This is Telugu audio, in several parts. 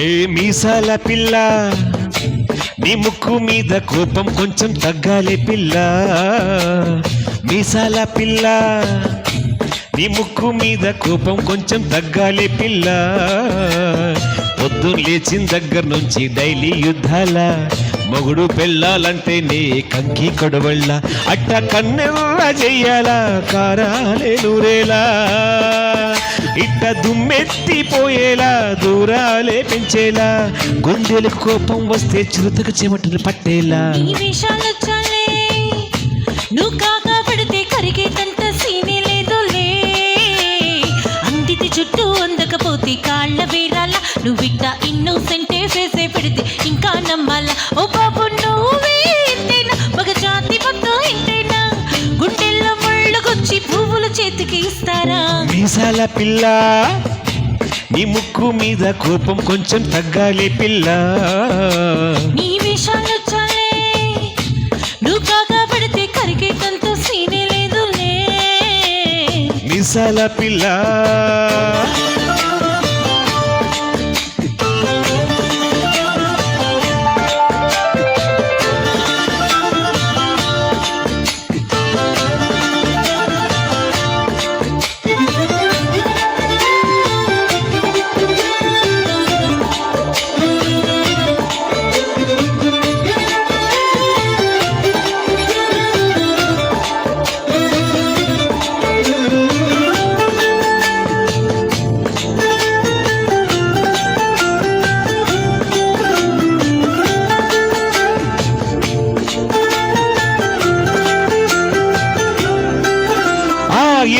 ఏ మీసాల పిల్ల నీ ముక్కు మీద కోపం కొంచెం తగ్గాలి పిల్ల. మీసాల పిల్ల నీ ముక్కు మీద కోపం కొంచెం తగ్గాలి పిల్ల. పొద్దున్న లేచిన దగ్గర నుంచి డైలీ యుద్ధాల మొగుడు పెళ్ళాలంటే నీ కంకి కొడవళ్ళ అట్ట కన్నెల్లా చెయ్యాలా కారాలే నూరేలా ఇట్ట దుమ్మెత్తిపోయేలా దూరాలే పెంచేలా గుండెలకు కోపం వస్తే చిరుతకు చెమటలు పట్టేలా. నువ్వు కాగా పడితే కరిగేటంత సీనే లేదులే. అందిది చుట్టూ అందకపోతే కాళ్ళ వేరాల నువ్విట్ట ఇన్నోసెంటే ఫేసే పెడితే ఇంకా నమ్మాలా. ఓ బాబు నువ్వే ఇంతేనా మగ జాతి మొత్తం ఇంతేనా గుండెల్లో ముళ్ళుకొచ్చి పువ్వులు చేతికి ఇస్తారా. మీసాల పిల్ల నీ ముక్కు మీద కోపం కొంచెం తగ్గాలి పిల్ల. నీ విషయాలు చాలే నువ్వు కాగా పడితే కరిగేటంత సీనే లేదులే. మీసాల పిల్ల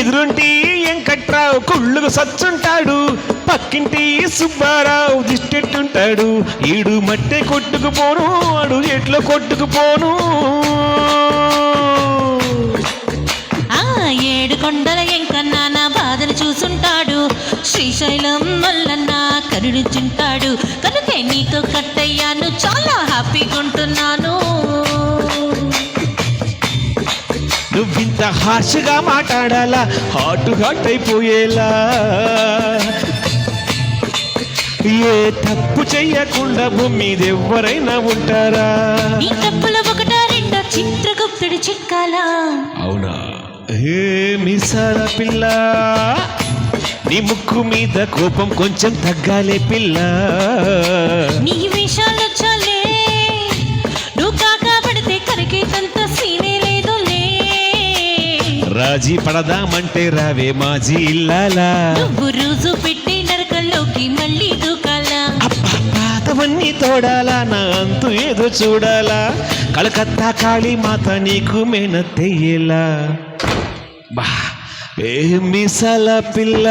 ఎదురుంటి వెంకట్రావు కుళ్ళుకు సచ్చుంటాడు. పక్కింటి సుబ్బారావు దిష్టెట్టుంటాడు. ఈడు మట్టే కొట్టుకుపోను వాడు ఎట్లా కొట్టుకుపోను. ఏడు కొండల ఎంకన్నా నా బాధను చూసుంటాడు. శ్రీశైలం మల్లన్న కరుణించుంటాడు. కనుకే నీతో కట్టయ్యాను చాలా హ్యాపీగా ఉంటున్నాను. నువ్వింత హార్ష్గా మాట్లాడాలా హాట్ హాట్ అయిపోయేలా. ఏ తప్పు చెయ్యకుండా భూమి మీద ఎవరైనా ఉంటారా. నీ తప్పుల ఒకటా రెండో చిత్రగుప్తుడి చిక్కాలా. అవునా ఏ మీసాల పిల్ల నీ ముక్కు మీద కోపం కొంచెం తగ్గాలే పిల్ల. నీ విషయాలు చాలే నువ్వు కాగా పడితే కరిగేటంత సీనే లేదులే. రాజీ పడదామంటే రావే మాజీ ఇల్లాలా. నువ్వు రోజు పెట్టి నరకంలోకి మళ్ళీ దూకాలా. పాతవన్నీ తోడాలా నా అంతు ఏదో చూడాలా. కలకత్తా కాళీ మాత నీకు మేనత్తెయ్యేలా. బా ఏ మీసాల పిల్ల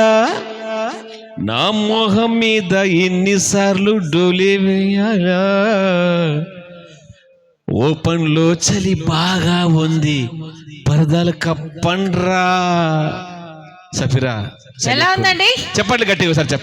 నా మొహం మీద ఎన్నిసార్లు డోలే వేయాలా. ఓపెన్ లో చలి బాగా ఉంది పరదాలు కప్పండ్రా. సఫిరా ఎలా ఉందండి చెప్పండి గట్టిగా ఒకసారి చెప్పండి.